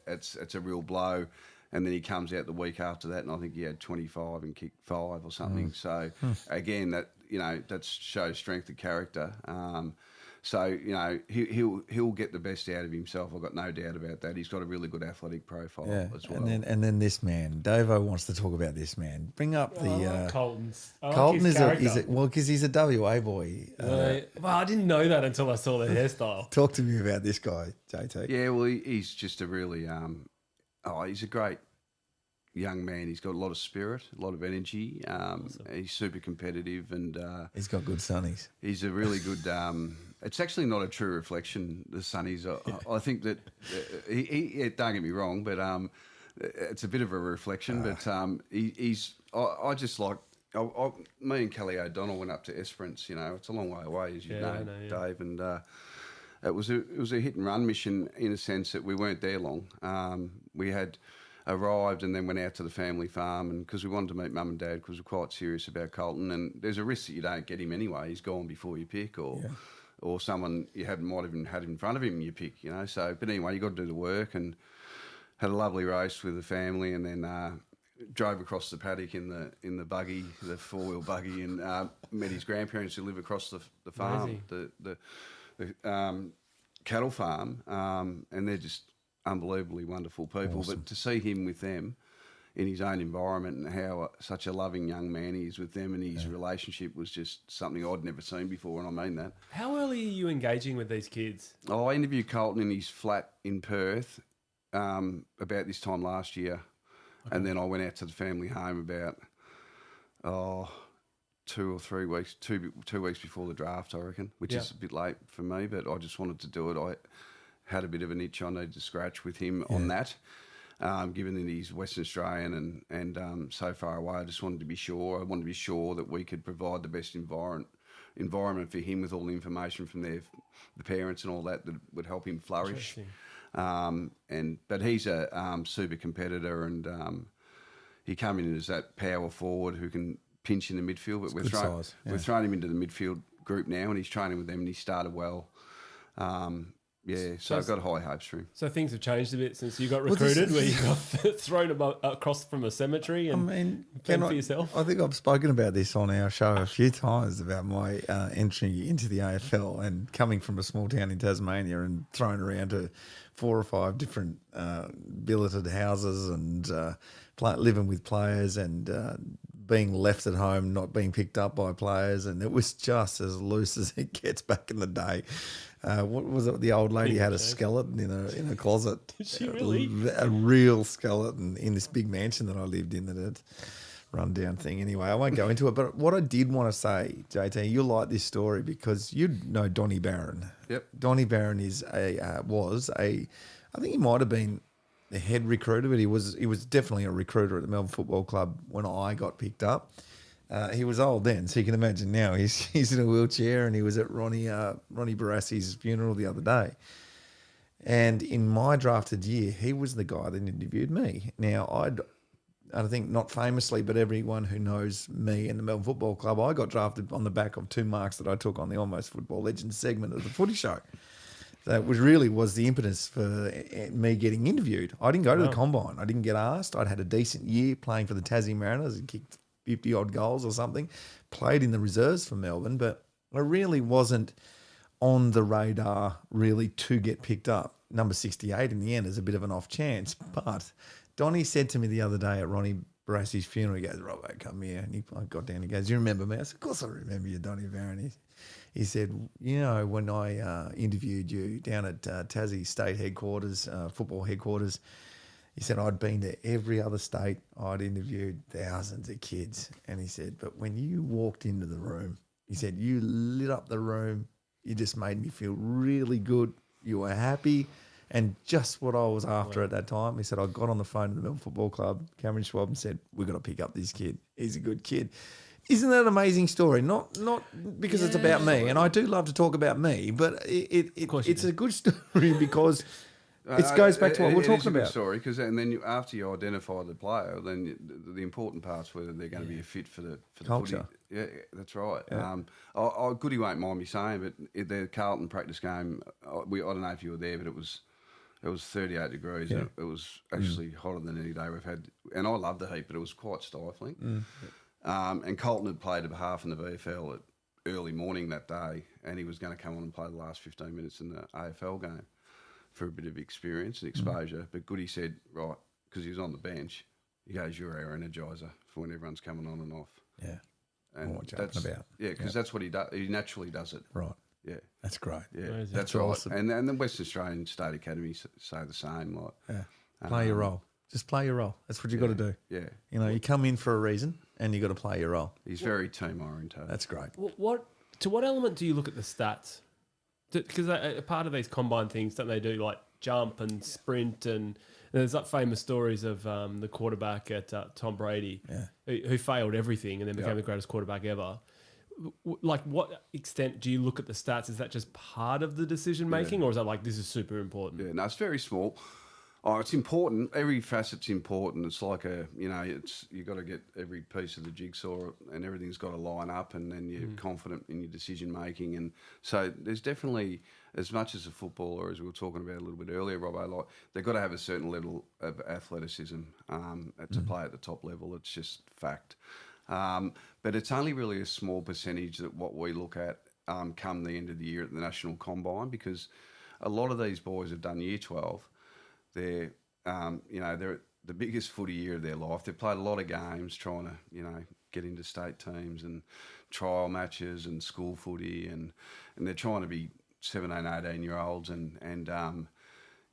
it's a real blow. And then he comes out the week after that, and I think he had 25 and kicked 5 or something. So again, that shows strength of character. So he'll get the best out of himself. I've got no doubt about that. He's got a really good athletic profile as well. And then this man, Davo wants to talk about this man. Bring up the Colton's. I like Colton his is character. because he's a WA boy. Well, I didn't know that until I saw the hairstyle. Talk to me about this guy, JT. Yeah, well, he's just a really he's a great young man. He's got a lot of spirit, a lot of energy. He's super competitive, and He's got good sonnies. he's a really good. It's actually not a true reflection, the Sunnies. I think that don't get me wrong, but it's a bit of a reflection. But I just like. Me and Kelly O'Donnell went up to Esperance. It's a long way away, as you know, Dave, and it was a hit and run mission in a sense that we weren't there long. We had arrived and then went out to the family farm, and because we wanted to meet Mum and Dad, because we're quite serious about Colton, and there's a risk that you don't get him anyway. He's gone before you pick, or someone you might have even had in front of him you pick. So, but anyway, you got to do the work, and had a lovely race with the family, and then drove across the paddock in the buggy, the 4-wheel buggy, and met his grandparents who live across the farm, the cattle farm, and they're just unbelievably wonderful people. Awesome. But to see him with them in his own environment, and how such a loving young man he is with them, and his relationship was just something I'd never seen before, and I mean that. How early are you engaging with these kids? I interviewed Colton in his flat in Perth about this time last year. And then I went out to the family home about 2 or 3 weeks, two weeks before the draft, I reckon, which is a bit late for me, but I just wanted to do it. I had a bit of an itch I needed to scratch with him on that, given that he's Western Australian and so far away. I just wanted to be sure. I wanted to be sure that we could provide the best environment for him, with all the information from the parents and all that would help him flourish. But he's a super competitor, and he came in as that power forward who can pinch in the midfield. But we've thrown him into the midfield group now, and he's training with them, and he started well. So I've got high hopes for him. So things have changed a bit since you got recruited, where you got thrown across from a cemetery and fend for yourself. I think I've spoken about this on our show a few times about my entry into the AFL and coming from a small town in Tasmania and thrown around to 4 or 5 different billeted houses and living with players and being left at home, not being picked up by players. And it was just as loose as it gets back in the day. What was it? The old lady had a skeleton in a closet. Did she really? A real skeleton in this big mansion that I lived in, that had run down thing. Anyway, I won't go into it. But what I did want to say, JT, you'll like this story because you know Donnie Barron. Yep. Donnie Barron is I think he might have been the head recruiter, but he was definitely a recruiter at the Melbourne Football Club when I got picked up. He was old then, so you can imagine now he's in a wheelchair, and he was at Ronnie Barassi's funeral the other day. And in my drafted year, he was the guy that interviewed me. Now, I think not famously, but everyone who knows me and the Melbourne Football Club, I got drafted on the back of 2 marks that I took on the Almost Football Legends segment of the Footy Show. That was the impetus for me getting interviewed. I didn't go to the combine. I didn't get asked. I'd had a decent year playing for the Tassie Mariners and kicked 50-odd goals or something, played in the reserves for Melbourne, but I really wasn't on the radar really to get picked up. Number 68 in the end is a bit of an off chance. But Donnie said to me the other day at Ronnie Barassi's funeral, he goes, "Robbo, come here." And I got down, he goes, "You remember me?" I said, "Of course I remember you, Donnie Barron." He said, when I interviewed you down at Tassie State headquarters, football headquarters, he said, I'd been to every other state. I'd interviewed thousands of kids. And he said, but when you walked into the room, he said, you lit up the room. You just made me feel really good. You were happy. And just what I was after at that time. He said, I got on the phone to the Melbourne Football Club, Cameron Schwab, and said, we've got to pick up this kid. He's a good kid. Isn't that an amazing story? Not because it's about me. And I do love to talk about me, but it's a good story because... It goes back to what we're talking about. Sorry, because then after you identify the player, then the important part's whether they're going to be a fit for the culture. Footy. Yeah, that's right. Yeah. Goody won't mind me saying, but the Carlton practice game, I don't know if you were there, but it was 38 degrees. Yeah. And it was actually hotter than any day we've had, and I love the heat, but it was quite stifling. And Colton had played a half in the VFL early morning that day, and he was going to come on and play the last 15 minutes in the AFL game for a bit of experience and exposure. But Goody said, right, because he was on the bench, he goes, "You're our energizer for when everyone's coming on and off." Yeah. And What you're talking about. Yeah, because that's what he does. He naturally does it. Right. Yeah. That's great. Yeah, Amazing. that's right. Awesome. And the Western Australian State Academy say the same. Like, Yeah. Play your role. Just play your role. That's what you got to do. yeah, You know, you come in for a reason and you got to play your role. he's very team oriented. That's great. To what element do you look at the stats? Because a part of these combine things, don't they do like jump and sprint, and there's that famous stories of the quarterback at Tom Brady, who failed everything and then became the greatest quarterback ever. Like, what extent do you look at the stats? Is that just part of the decision making, or is that like, this is super important? Yeah, no, it's very small. Oh, it's important. Every facet's important. It's like you got to get every piece of the jigsaw, and everything's got to line up, and then you're confident in your decision making. And so there's definitely, as much as a footballer, as we were talking about a little bit earlier, Robbo, like they've got to have a certain level of athleticism to play at the top level. It's just fact. But it's only really a small percentage that what we look at come the end of the year at the National Combine, because a lot of these boys have done Year 12. They're they're the biggest footy year of their life. They've played a lot of games trying to, get into state teams and trial matches and school footy, and they're trying to be 17, 18-year-olds, and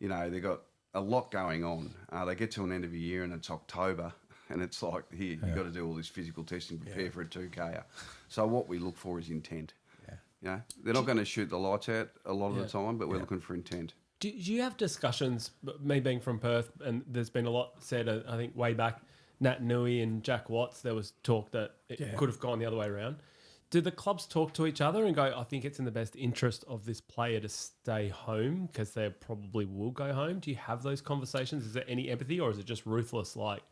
they've got a lot going on. They get to an end of a year and it's October, and it's like, here, you've got to do all this physical testing, prepare for a 2K. So what we look for is intent. Yeah. They're not going to shoot the lights out a lot of the time, but we're looking for intent. Do you have discussions, me being from Perth, and there's been a lot said, I think way back, Nat Nui and Jack Watts, there was talk that it could have gone the other way around. Do the clubs talk to each other and go, I think it's in the best interest of this player to stay home because they probably will go home? Do you have those conversations? Is there any empathy, or is it just ruthless, like,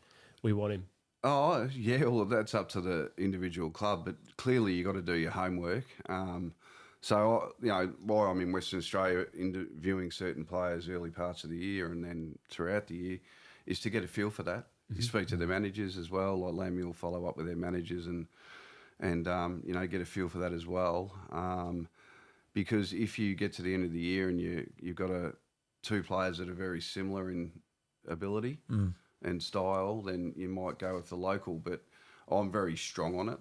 we want him? Oh, yeah, well, that's up to the individual club, but clearly you got to do your homework. So, while I'm in Western Australia interviewing certain players early parts of the year and then throughout the year, is to get a feel for that. You speak to the managers as well, like Lammy will follow up with their managers and get a feel for that as well. Because if you get to the end of the year and you've got two players that are very similar in ability and style, then you might go with the local. But I'm very strong on it,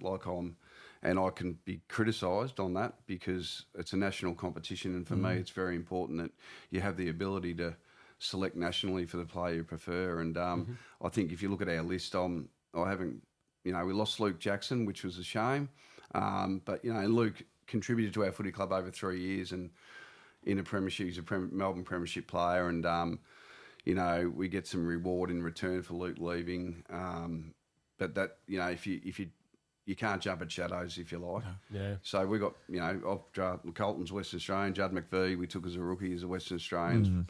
and I can be criticised on that because it's a national competition, and for me it's very important that you have the ability to select nationally for the player you prefer. And I think if you look at our list, we lost Luke Jackson, which was a shame, but Luke contributed to our footy club over 3 years, and in a premiership, he's a Melbourne premiership player, and we get some reward in return for Luke leaving. But that, if you can't jump at shadows, if you like. Yeah. So we got, I've drafted Colton's Western Australian, Judd McVie, we took as a rookie as a Western Australians.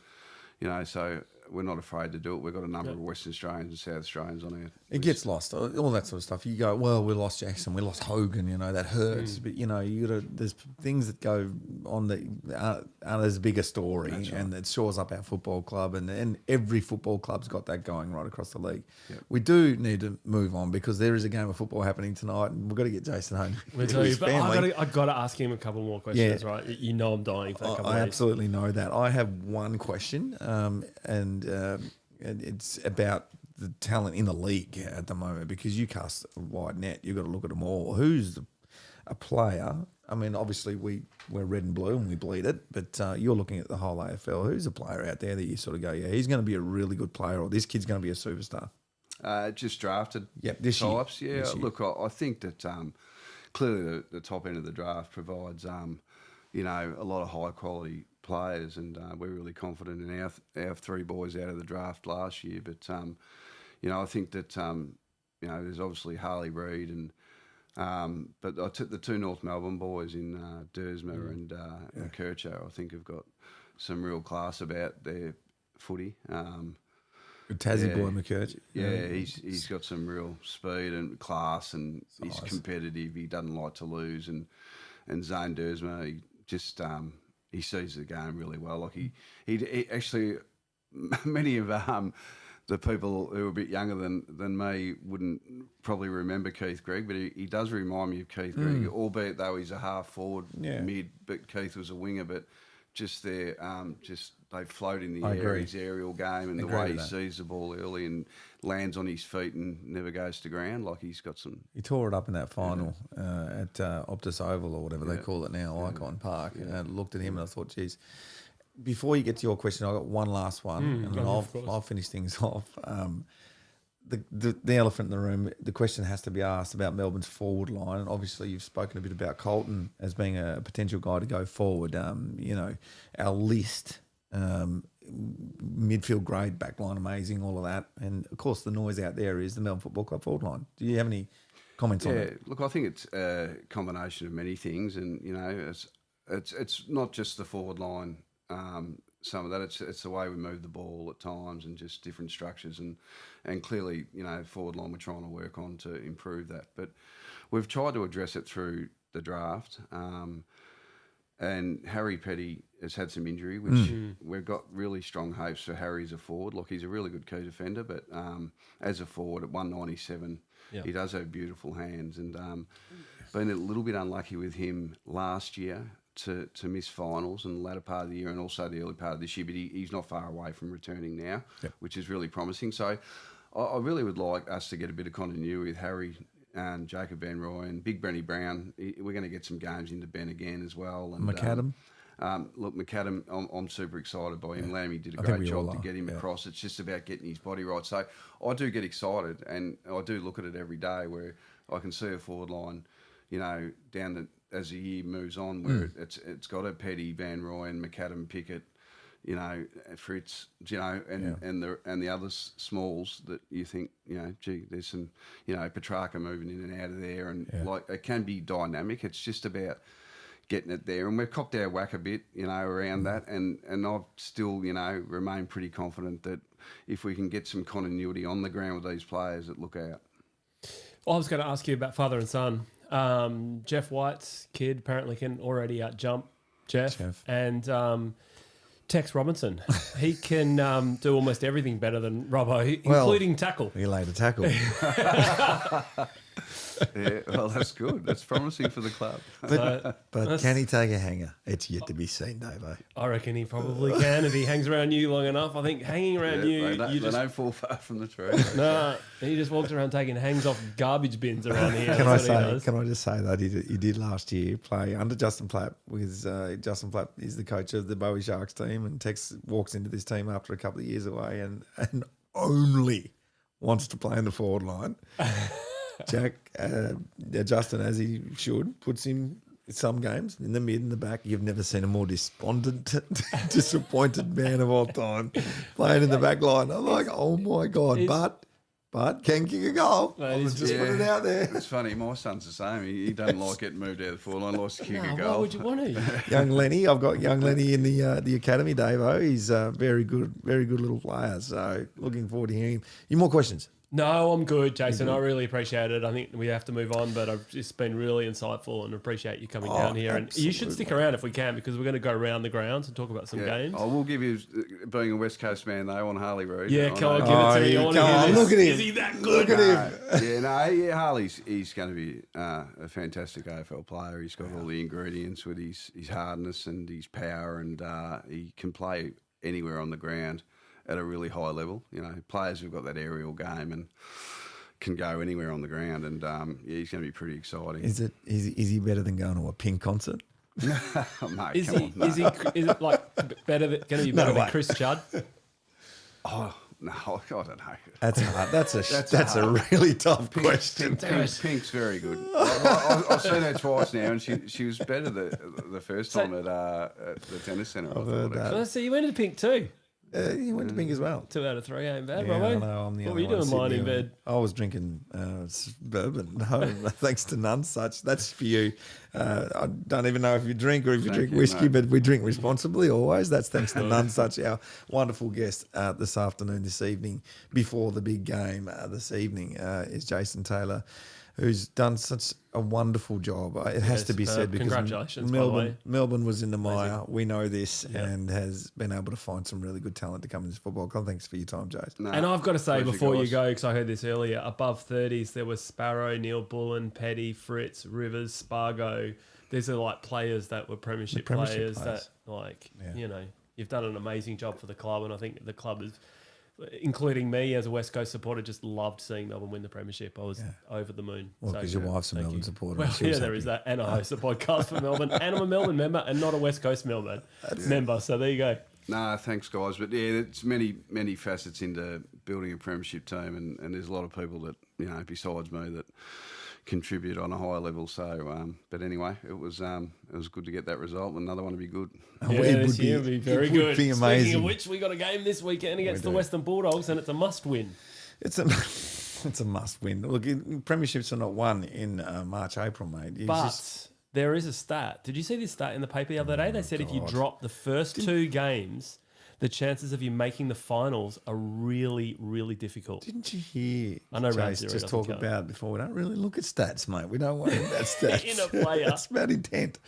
So we're not afraid to do it. We've got a number of Western Australians and South Australians on our list. It gets lost, all that sort of stuff. You go, well, we lost Jackson, we lost Hogan, that hurts. But, there's things that go on that aren't as big a story, and it shores up our football club, and every football club's got that going right across the league. Yep. We do need to move on because there is a game of football happening tonight, and we've got to get Jason home. We do, but I've got to ask him a couple more questions, right? I'm dying for that couple I absolutely know that. I have one question, and it's about the talent in the league at the moment, because you cast a wide net. You've got to look at them all. Who's a player? I mean, obviously we're red and blue and we bleed it, but you're looking at the whole AFL. Who's a player out there that you sort of go, yeah, he's going to be a really good player, or this kid's going to be a superstar? Just drafted. Yep, this types. year. Yeah, look, I think that clearly the top end of the draft provides a lot of high quality players, and we're really confident in our three boys out of the draft last year. But I think that there's obviously Harley Reid, and but I took the two North Melbourne boys in Dersma and Kircho. I think have got some real class about their footy. Good Tassie boy, McCurch. Yeah, he's got some real speed and class, and he's competitive. He doesn't like to lose, and Zane Dersma, he just he sees the game really well. Like he actually, many of the people who are a bit younger than me wouldn't probably remember Keith Gregg, but he does remind me of Keith Gregg, albeit though he's a half forward mid, but Keith was a winger, but just there, they float in the air, agree. his aerial game and the Agree way with he that. sees the ball early and lands on his feet and never goes to ground, like he's got some... He tore it up in that final at Optus Oval or whatever they call it now, Icon Park. And I looked at him and I thought, geez. Before you get to your question, I've got one last one, and then I'll finish things off. The elephant in the room, the question has to be asked about Melbourne's forward line. And obviously, you've spoken a bit about Colton as being a potential guy to go forward. Our list, midfield grade, backline amazing, all of that. And, of course, the noise out there is the Melbourne Football Club forward line. Do you have any comments on that? Look, I think it's a combination of many things, and, it's not just the forward line. Some of that, it's the way we move the ball at times and just different structures and clearly, forward line we're trying to work on to improve that. But we've tried to address it through the draft. And Harry Petty has had some injury, which we've got really strong hopes for Harry as a forward. Look, he's a really good key defender, but as a forward at 197, he does have beautiful hands. And been a little bit unlucky with him last year to miss finals in the latter part of the year and also the early part of this year, but he's not far away from returning now, which is really promising. So I really would like us to get a bit of continuity with Harry and Jacob Van Roy and Big Brenny Brown. We're going to get some games into Ben again as well. And McAdam? Look, McAdam, I'm super excited by him. Lammy did a I think great we all job to are, get him across. It's just about getting his body right. So I do get excited, and I do look at it every day where I can see a forward line, as the year moves on, where it's got a Petty, Van Roy, and McAdam, Pickett, Fritz, and the other smalls that you think, there's some, Petrarca moving in and out of there, and it can be dynamic. It's just about getting it there, and we've copped our whack a bit, around that, and I've still, remain pretty confident that if we can get some continuity on the ground with these players, that look out. Well, I was going to ask you about father and son. Jeff White's kid apparently can already out-jump Jeff. And Tex Robinson, he can do almost everything better than Robbo, including tackle. He laid a tackle. Yeah, well, that's good. That's promising for the club. But can he take a hanger? It's yet to be seen, Davo. I reckon he probably can if he hangs around you long enough. I think hanging around you, they you just don't fall far from the tree. no. He just walks around taking hangs off garbage bins around here. Can I just say that he did last year play under Justin Platt with Justin Platt is the coach of the Bowie Sharks team, and Tex walks into this team after a couple of years away and only wants to play in the forward line. Jack, Justin, as he should, puts him in some games in the mid and the back. You've never seen a more despondent, disappointed man of all time playing in the back line. I'm like, oh my God, but can kick a goal. I'll just put it out there. It's funny, my son's the same. He doesn't like getting moved out of the forward line, likes to kick a goal. Why would you want to? Young Lenny, I've got young Lenny in the academy, Davo. He's a very good little player. So looking forward to hearing him. Any more questions? No, I'm good, Jason. I really appreciate it. I think we have to move on, but I've just been really insightful and appreciate you coming down here. And you should stick around if we can, because we're going to go around the grounds and talk about some games. I will give you, being a West Coast man, though, on Harley Road. Yeah, come on, give it to me. I want to hear this. Look at him. Is he that good? Look at him. Harley's going to be a fantastic AFL player. He's got all the ingredients with his hardness and his power, and he can play anywhere on the ground at a really high level. Players who've got that aerial game and can go anywhere on the ground, and he's going to be pretty exciting. Is he better than going to a Pink concert? Mate, Is it like going to be better than Chris Judd? Oh no, I don't know. That's hard. That's a really tough question. Pink's very good. I've seen her twice now, and she was better the first time at the tennis centre. I've heard that. So you went to Pink too. He went to Pink as well. 2 out of 3 ain't bad, Yeah, Robbo. I know, I'm the What were only you one doing lying sitting in here. bed? I was drinking bourbon. No, thanks to none such. That's for you. I don't even know if you drink or if you drink whiskey, but we drink responsibly always. That's thanks to none such. Our wonderful guest this evening, before the big game this evening, is Jason Taylor. who's done such a wonderful job. It has to be said because congratulations, by the way. Melbourne was in the mire. We know this and has been able to find some really good talent to come in this football club. Thanks for your time, Jace. No, And I've got to say pleasure, before you guys. go, because I heard this earlier, above 30s, there was Sparrow, Neil Bullen, Petty, Fritz, Rivers, Spargo. These are like players that were premiership players that, like, you know, you've done an amazing job for the club. And I think the club is, including me as a West Coast supporter, just loved seeing Melbourne win the premiership. I was over the moon. Well, because your wife's a thank Melbourne you. supporter. Well, She was there happy. is that. And I host a podcast for Melbourne. And I'm a Melbourne member and not a West Coast member. So there you go. No, thanks, guys. But yeah, it's many facets into building a premiership team, and there's a lot of people that, you know, besides me, that contribute on a higher level. So, but anyway, it was good to get that result. Another one to be good. This year would be very it would good. be Speaking amazing. of which, we got a game this weekend against the Western Bulldogs, and it's a must-win. It's a must win. Look, premierships are not won in March, April, mate. But there is a stat. Did you see this stat in the paper the other day? They said if you drop the first two games, the chances of you making the finals are really, really difficult. Didn't you hear I know Round Jace Zero just doesn't talk count. about before? We don't really look at stats, mate. We don't worry about stats. In a player. It's about intent.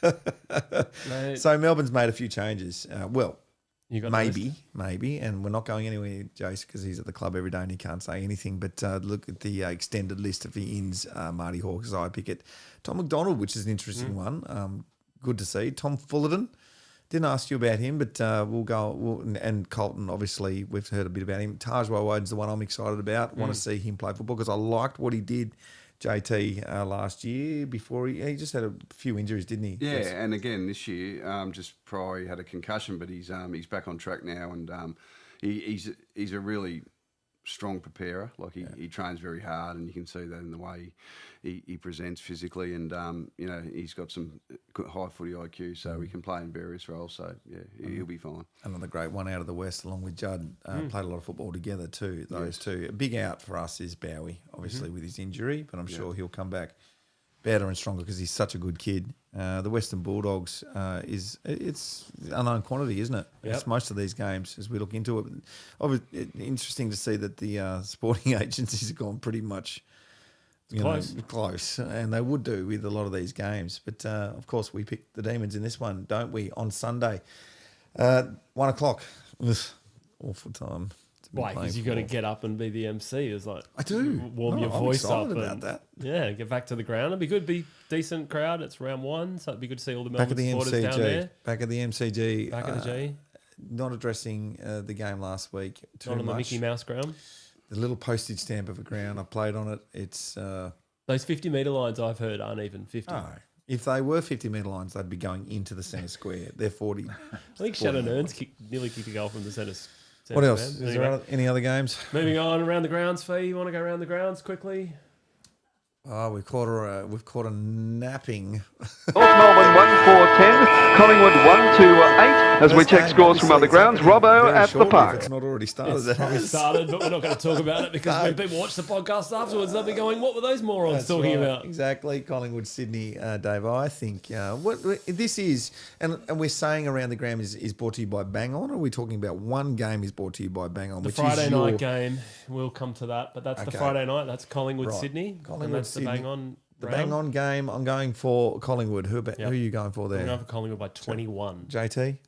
Mate, So Melbourne's made a few changes. you got the list? Maybe, and we're not going anywhere, Jace, because he's at the club every day and he can't say anything. But look at the extended list of the ins: Marty Hawkes, I Pickett, Tom McDonald, which is an interesting one. Good to see. Tom Fullerton. Didn't ask you about him, but we'll go. And Colton, obviously, we've heard a bit about him. Tajwa Woden's the one I'm excited about. Want to see him play football because I liked what he did, JT, last year. Before he just had a few injuries, didn't he? Yeah, and again this year, just prior he had a concussion, but he's back on track now, and he's a really strong preparer. Like he trains very hard, and you can see that in the way he presents physically, and you know, he's got some good high footy IQ, so he can play in various roles. So yeah, he'll be fine. Another great one out of the West, along with Judd. Played a lot of football together too, those two. A big out for us is Bowie, obviously, with his injury, but I'm sure he'll come back better and stronger because he's such a good kid. The Western Bulldogs it's unknown quantity, isn't it? Yep. It's most of these games as we look into it. Interesting to see that the sporting agencies have gone pretty much close, and they would do with a lot of these games. But of course, we picked the Demons in this one, don't we? On Sunday, 1 o'clock. Ugh, awful time. to be Why? playing Because you've got to football. get up and be the MC. It's like I do. warm No, your I'm voice up. excited about and, that. Yeah, get back to the ground. It'd be good. Be decent crowd. It's round one, so it'd be good to see all the Back at Melbourne the supporters down there. MCG. Back at the MCG. Back at the G. Not addressing the game last week too Not on the much. Mickey Mouse ground. The little postage stamp of a ground. I played on it. It's Those 50-metre lines I've heard aren't even 50. if they were 50-metre lines, they'd be going into the centre square. They're 40. I think Shannon Earns nearly kicked a goal from the centre. What else? stand. Is Anyway, there any other games? moving on around the grounds, Fee. You want to go around the grounds quickly? Oh, we've caught a napping. North Melbourne 1-4-10, Collingwood 1-8 as we check scores from other grounds. Robbo Very at the shortly if park. It's not already started. It's probably started, but we're not going to talk about it because when people watch the podcast afterwards, they'll be going, "What were those morons That's talking right. about?" Exactly. Collingwood, Sydney, Dave. I think what this is, and we're saying around the ground is brought to you by Bang On. Or are we talking about one game is brought to you by Bang On? The which Friday is night game, we'll come to that, but that's the Okay. Friday night. That's Collingwood, Right. Sydney, Collingwood, and that's Sydney. the Bang On. The round. Bang On game. I'm going for Collingwood. Who are you going for I'm there? going for Collingwood by 21. JT.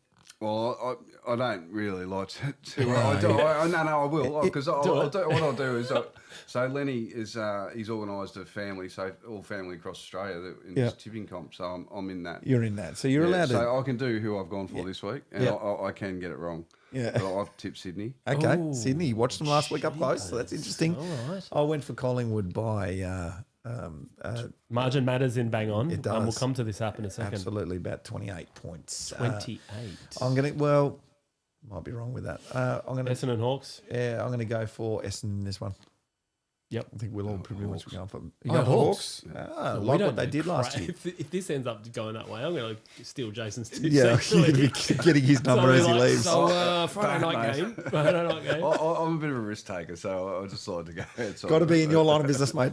Well, I don't really like to I will because what I'll do is so Lenny is he's organised a family, so all family across Australia in this tipping comp, so I'm in that. You're in that, so you're allowed to. So I can do who I've gone for this week, and I can get it wrong. Yeah. But I've tipped Sydney. Okay, Oh, Sydney. You watched them last week up close, so that's interesting. All right. I went for Collingwood by Margin matters in Bang On. It And we'll does. come to this app in a second. absolutely about 28 points. 28. I'm gonna might be wrong with that. I'm gonna Essendon Hawks. I'm gonna go for Essendon in this one. Yep. I think we'll all pretty much be going for. You Oh, going for Hawks. Hawks? We Like don't what they do did last crap. year. If this ends up going that way, I'm going to steal Jason's tips. Yeah, you're gonna be getting his number as he leaves. So, Friday night game. Friday night game. I'm a bit of a risk taker, so I decided to go ahead. Got to be in your line of business, mate.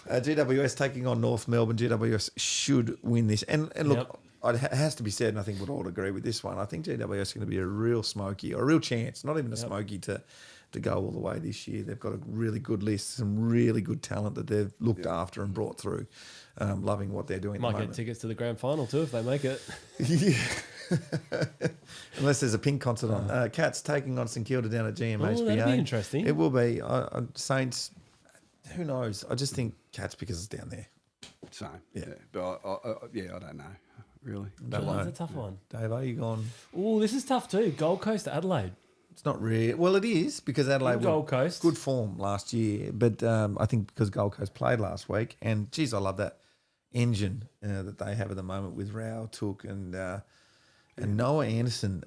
GWS taking on North Melbourne. GWS should win this. And look, it has to be said, and I think we'd all agree with this one. I think GWS is going to be a real smoky, or a real chance, not even a smoky, to to go all the way this year. They've got a really good list, some really good talent that they've looked after and brought through. Loving what they're doing. Might at the get moment. tickets to the grand final too if they make it. Yeah. Unless there's a Pink concert on. Cats taking on St Kilda down at GMHBA. Oh, that'd be interesting. It will be. Saints, who knows? I just think Cats because it's down there. Same. Yeah. But I don't know, really. Don't That's know. a tough one. Dave, are you gone? Oh, this is tough too. Gold Coast to Adelaide. It's not really. Well, it is because Adelaide Gold were Coast. good form last year, but I think because Gold Coast played last week, and geez, I love that engine that they have at the moment with Rao, Took, and Noah Anderson.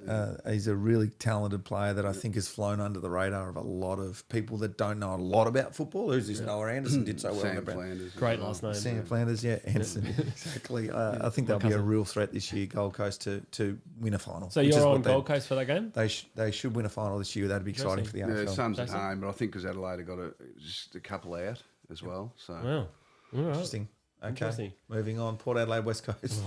He's a really talented player that I think has flown under the radar of a lot of people that don't know a lot about football. Who's this Noah Anderson? Did so well in the Sam Brown. Flanders. Great last name. Sam Flanders, yeah, Anderson, exactly. I think they'll be a real threat this year, Gold Coast, to win a final. So which is you're what on they- Gold Coast for that game? They should win a final this year. That'd be exciting for the Yeah, AFL. Suns at Jason? home, but I think because Adelaide have got just a couple out as well. So Wow. All right. Interesting. Okay, Interesting. moving on. Port Adelaide, West Coast.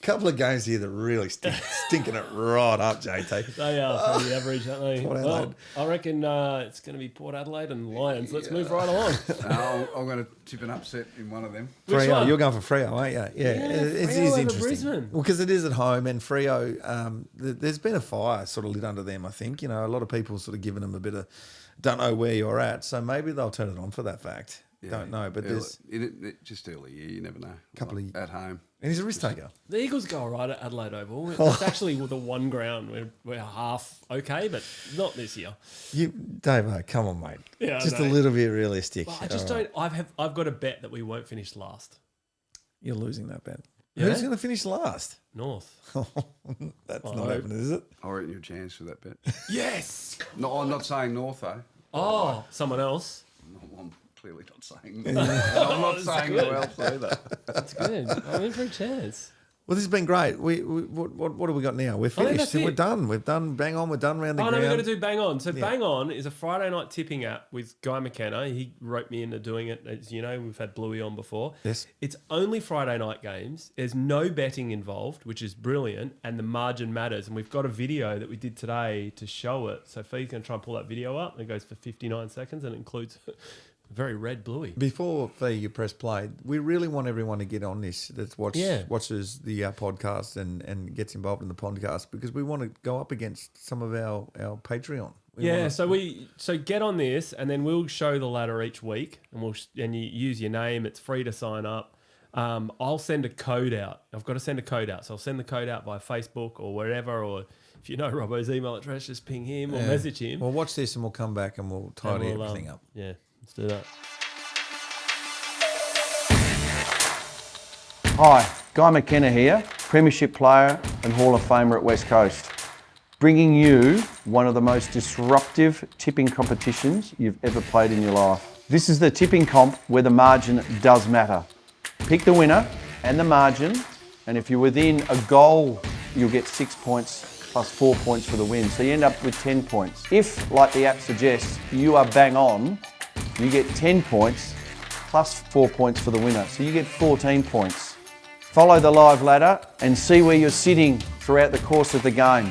Couple of games here that really stinking it right up, JT. They are pretty average, aren't they? Port Well, Adelaide. I reckon it's going to be Port Adelaide and Lions. Let's move right along. I'm going to tip an upset in one of them. Which Freo, one? you're going for Freo, aren't you? Yeah, it Freo is over interesting. Brisbane. Well, because it is at home, and Freo, there's been a fire sort of lit under them. I think a lot of people sort of giving them a bit of don't know where you're at, so maybe they'll turn it on for that fact. Don't know, but there's Just early year, you never know. Couple of- at home. and he's a risk taker. The Eagles go all right at Adelaide Oval. It's actually the one ground we're half okay, but not this year. Dave, come on, mate. Yeah, I just a know. little bit realistic. But I just All right. don't. I've got a bet that we won't finish last. You're losing that bet. Yeah? Who's going to finish last? North. That's I not hope. happening, is it? I reckon you're a chance for that bet. Yes. No, I'm not saying North though. Oh, someone else. I'm clearly not saying. I'm not saying who else either. That's good. I'm in for a chance. Well, this has been great. What have we got now? We're think finished. that's We're it. done. We've done bang on. We're done round the Oh, ground. no, we've got to do Bang On. So Bang On is a Friday night tipping app with Guy McKenna. He roped me into doing it. As you know, we've had Bluey on before. Yes. It's only Friday night games. There's no betting involved, which is brilliant, and the margin matters. And we've got a video that we did today to show it. So Fee's going to try and pull that video up. It goes for 59 seconds and it includes a very red Bluey. Before you press play, we really want everyone to get on this that watches the podcast and gets involved in the podcast because we want to go up against some of our Patreon. So get on this, and then we'll show the ladder each week, and you use your name. It's free to sign up. I'll send a code out. I've got to send a code out, so I'll send the code out by Facebook or wherever. Or if you know Robbo's email address, just ping him or message him. Well, watch this, and we'll come back and we'll tidy everything up. Yeah, let's do that. Hi, Guy McKenna here, Premiership player and Hall of Famer at West Coast, bringing you one of the most disruptive tipping competitions you've ever played in your life. This is the tipping comp where the margin does matter. Pick the winner and the margin, and if you're within a goal, you'll get 6 points plus 4 points for the win. So you end up with 10 points. If, like the app suggests, you are bang on, you get 10 points plus 4 points for the winner. So you get 14 points. Follow the live ladder and see where you're sitting throughout the course of the game.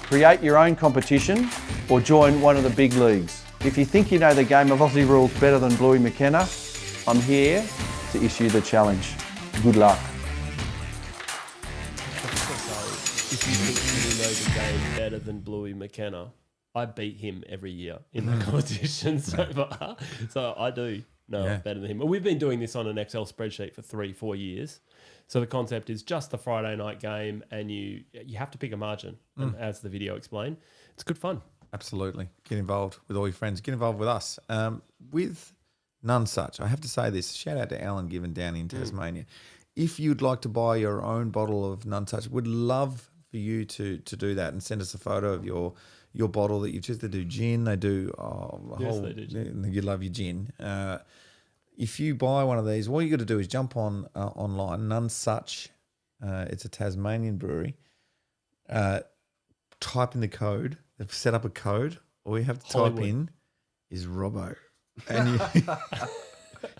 Create your own competition or join one of the big leagues. If you think you know the game of Aussie rules better than Bluey McKenna, I'm here to issue the challenge. Good luck. If you think you know the game better than Bluey McKenna, I beat him every year in the competition so far. So I do know I'm better than him. We've been doing this on an Excel spreadsheet for 3-4 years. So the concept is just the Friday night game, and you have to pick a margin. And as the video explained, it's good fun. Absolutely. Get involved with all your friends. Get involved with us. With none such, I have to say this. Shout out to Alan Given down in Tasmania. If you'd like to buy your own bottle of none such, would love for you to do that and send us a photo of your bottle that you choose. They do gin. They do They do gin. You love your gin. If you buy one of these, all you got to do is jump on online. None Such. It's a Tasmanian brewery. Type in the code. They've set up a code. All you have to type Hollywood. in is Robbo, and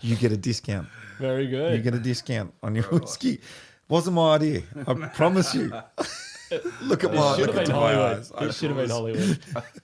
you get a discount. Very good. You get a discount on your whiskey. Wasn't my idea. I promise you. Look at It my should have look been at my Hollywood. eyes. It should have been Hollywood.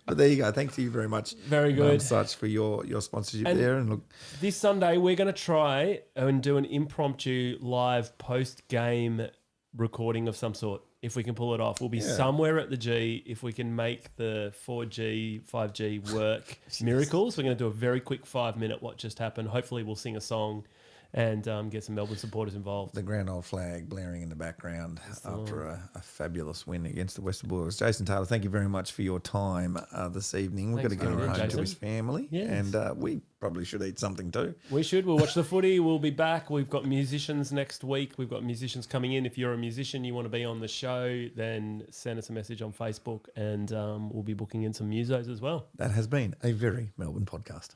But there you go. Thank you very much. Very good. Such for your sponsorship And there. And look, This Sunday, we're going to try and do an impromptu live post-game recording of some sort. If we can pull it off, we'll be somewhere at the G. If we can make the 4G, 5G work miracles, we're going to do a very quick 5-minute what just happened. Hopefully, we'll sing a song and get some Melbourne supporters involved. the grand old flag blaring in the background after a fabulous win against the Western Bulldogs. Jason Taylor, thank you very much for your time this evening. We've got to Thanks get him very home much, to his Jason. family, Yes. and we probably should eat something too. We should. We'll watch the footy. We'll be back. We've got musicians next week. We've got musicians coming in. If you're a musician, you want to be on the show, then send us a message on Facebook, and we'll be booking in some musos as well. That has been a very Melbourne podcast.